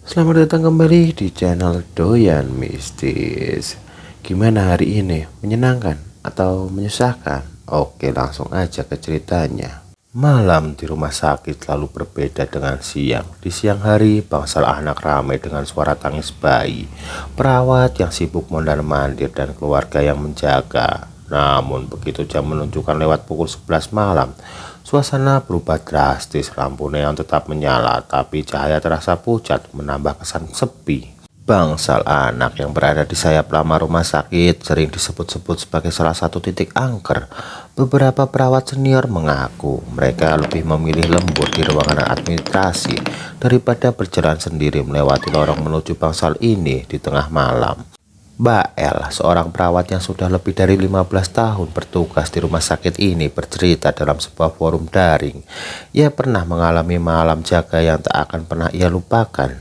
Selamat datang kembali di channel Doyan Mistis. Gimana hari ini? Menyenangkan atau menyusahkan? Oke, langsung aja ke ceritanya. Malam di rumah sakit selalu berbeda dengan siang. Di siang hari, bangsal anak ramai dengan suara tangis bayi, perawat yang sibuk mondar-mandir dan keluarga yang menjaga. Namun begitu jam menunjukkan lewat pukul 11 malam, suasana berubah drastis. Lampu neon tetap menyala, tapi cahaya terasa pucat, menambah kesan sepi. Bangsal anak yang berada di sayap lama rumah sakit sering disebut-sebut sebagai salah satu titik angker. Beberapa perawat senior mengaku mereka lebih memilih lembur di ruangan administrasi daripada berjalan sendiri melewati lorong menuju bangsal ini di tengah malam. Mbak L, seorang perawat yang sudah lebih dari 15 tahun bertugas di rumah sakit ini, bercerita dalam sebuah forum daring. Ia pernah mengalami malam jaga yang tak akan pernah ia lupakan.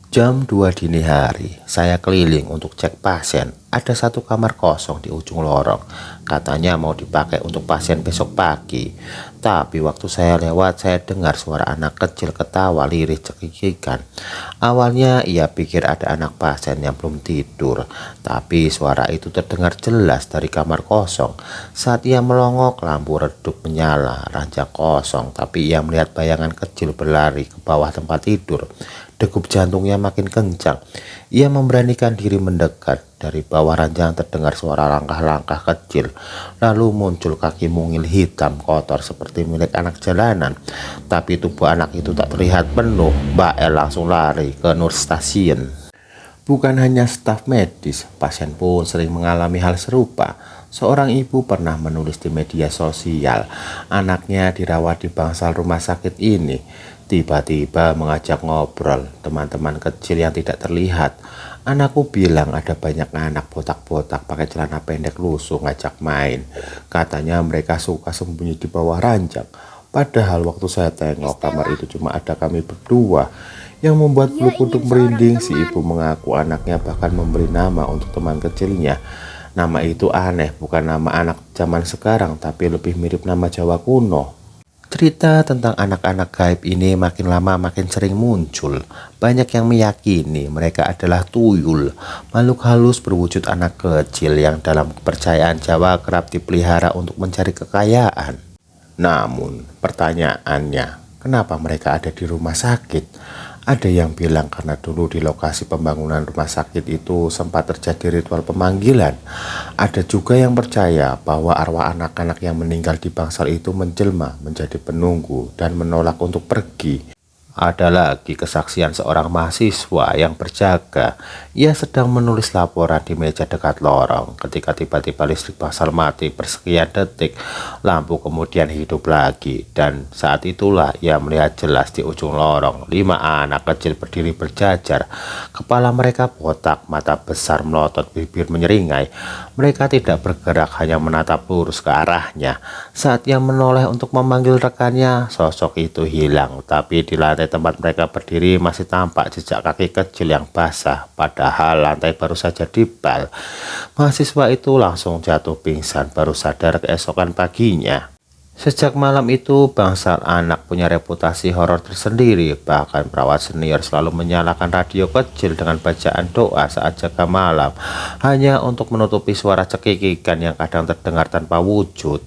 Jam 2 dini hari, saya keliling untuk cek pasien. Ada satu kamar kosong di ujung lorong. Katanya mau dipakai untuk pasien besok pagi. Tapi waktu saya lewat, saya dengar suara anak kecil ketawa lirih cekikikan. Awalnya ia pikir ada anak pasien yang belum tidur. Tapi suara itu terdengar jelas dari kamar kosong. Saat ia melongok, lampu redup menyala, ranjang kosong. Tapi ia melihat bayangan kecil berlari ke bawah tempat tidur. Degup jantungnya makin kencang. Ia memberanikan diri mendekat. Dari bawah ranjang terdengar suara langkah-langkah kecil. Lalu muncul kaki mungil hitam kotor seperti milik anak jalanan. Tapi tubuh anak itu tak terlihat penuh. Mbak El langsung lari ke Nur Stasiun. Bukan hanya staf medis, pasien pun sering mengalami hal serupa. Seorang ibu pernah menulis di media sosial, anaknya dirawat di bangsal rumah sakit ini. Tiba-tiba mengajak ngobrol teman-teman kecil yang tidak terlihat. Anakku bilang ada banyak anak botak-botak pakai celana pendek lusuh ngajak main. Katanya mereka suka sembunyi di bawah ranjang. Padahal waktu saya tengok kamar itu cuma ada kami berdua. Yang membuat bulu kuduk merinding, si ibu mengaku anaknya bahkan memberi nama untuk teman kecilnya. Nama itu aneh, bukan nama anak zaman sekarang, tapi lebih mirip nama Jawa kuno. Cerita tentang anak-anak gaib ini makin lama makin sering muncul. Banyak yang meyakini mereka adalah tuyul, makhluk halus berwujud anak kecil yang dalam kepercayaan Jawa kerap dipelihara untuk mencari kekayaan. Namun, pertanyaannya, kenapa mereka ada di rumah sakit? Ada yang bilang karena dulu di lokasi pembangunan rumah sakit itu sempat terjadi ritual pemanggilan. Ada juga yang percaya bahwa arwah anak-anak yang meninggal di bangsal itu menjelma menjadi penunggu dan menolak untuk pergi. Ada lagi kesaksian seorang mahasiswa yang berjaga. Ia sedang menulis laporan di meja dekat lorong ketika tiba-tiba listrik bangsal mati bersekian detik. Lampu kemudian hidup lagi dan saat itulah ia melihat jelas di ujung lorong 5 anak kecil berdiri berjajar. Kepala mereka botak, mata besar melotot, bibir menyeringai. Mereka tidak bergerak, hanya menatap lurus ke arahnya. Saat ia menoleh untuk memanggil rekannya, sosok itu hilang. Tapi di lantai tempat mereka berdiri masih tampak jejak kaki kecil yang basah, padahal lantai baru saja dibal. Mahasiswa itu langsung jatuh pingsan, baru sadar keesokan paginya. Sejak malam itu, bangsal anak punya reputasi horor tersendiri. Bahkan perawat senior selalu menyalakan radio kecil dengan bacaan doa saat jaga malam, hanya untuk menutupi suara cekikikan yang kadang terdengar tanpa wujud.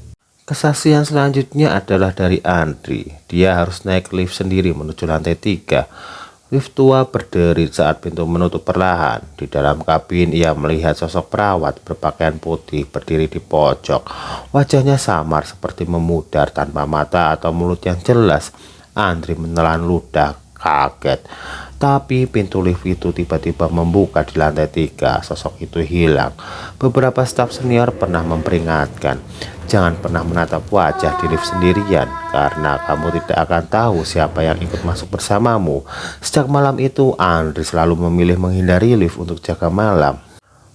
Kesaksian selanjutnya adalah dari Andri. Dia harus naik lift sendiri menuju lantai 3. Lift tua berdiri saat pintu menutup perlahan. Di dalam kabin ia melihat sosok perawat berpakaian putih berdiri di pojok. Wajahnya samar seperti memudar tanpa mata atau mulut yang jelas. Andri menelan ludah kaget. Tapi pintu lift itu tiba-tiba membuka di lantai 3. Sosok itu hilang. Beberapa staf senior pernah memperingatkan, jangan pernah menatap wajah di lift sendirian, karena kamu tidak akan tahu siapa yang ikut masuk bersamamu. Sejak malam itu, Andri selalu memilih menghindari lift untuk jaga malam.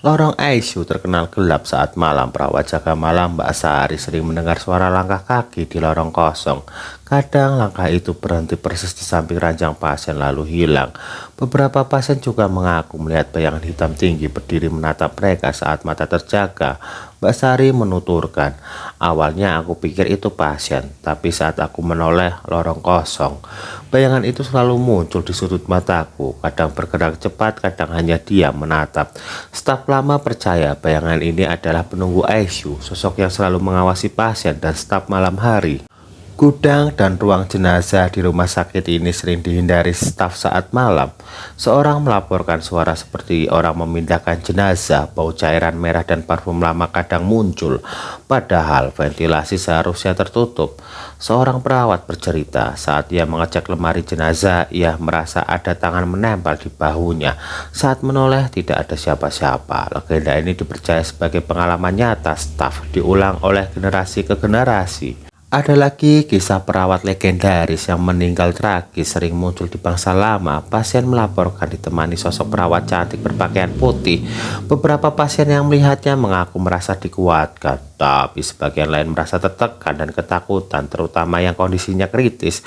Lorong ICU terkenal gelap saat malam. Perawat jaga malam Mbak Sari sering mendengar suara langkah kaki di lorong kosong. Kadang langkah itu berhenti persis di samping ranjang pasien lalu hilang. Beberapa pasien juga mengaku melihat bayangan hitam tinggi berdiri menatap mereka saat mata terjaga. Mbak Sari menuturkan, awalnya aku pikir itu pasien, tapi saat aku menoleh lorong kosong, bayangan itu selalu muncul di sudut mataku, kadang bergerak cepat, kadang hanya diam menatap. Staf lama percaya bayangan ini adalah penunggu ICU, sosok yang selalu mengawasi pasien dan staf malam hari. Gudang dan ruang jenazah di rumah sakit ini sering dihindari staf saat malam. Seorang melaporkan suara seperti orang memindahkan jenazah, bau cairan merah dan parfum lama kadang muncul, padahal ventilasi seharusnya tertutup. Seorang perawat bercerita, saat ia mengecek lemari jenazah, ia merasa ada tangan menempel di bahunya. Saat menoleh tidak ada siapa-siapa. Legenda ini dipercaya sebagai pengalaman nyata staf, diulang oleh generasi ke generasi. Ada lagi kisah perawat legendaris yang meninggal tragis sering muncul di bangsa lama. Pasien melaporkan ditemani sosok perawat cantik berpakaian putih. Beberapa pasien yang melihatnya mengaku merasa dikuatkan, tapi sebagian lain merasa tertekan dan ketakutan, terutama yang kondisinya kritis.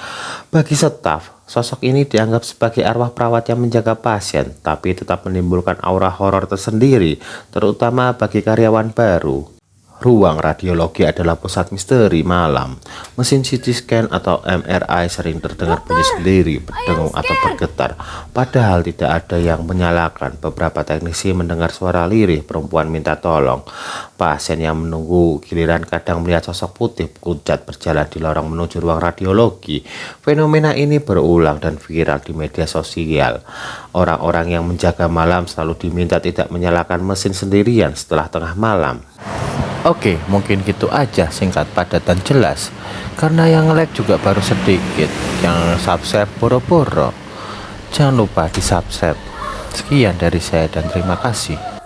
Bagi staf, sosok ini dianggap sebagai arwah perawat yang menjaga pasien, tapi tetap menimbulkan aura horor tersendiri, terutama bagi karyawan baru. Ruang radiologi adalah pusat misteri malam. Mesin CT scan atau MRI sering terdengar bunyi sendiri, berdengung atau bergetar, padahal tidak ada yang menyalakan. Beberapa teknisi mendengar suara lirih perempuan minta tolong. Pasien yang menunggu giliran kadang melihat sosok putih pucat berjalan di lorong menuju ruang radiologi. Fenomena ini berulang dan viral di media sosial. Orang-orang yang menjaga malam selalu diminta tidak menyalakan mesin sendirian setelah tengah malam. Oke, mungkin gitu aja, singkat, padat, dan jelas. Karena yang like juga baru sedikit, yang subscribe boro-boro. Jangan lupa di subscribe. Sekian dari saya dan terima kasih.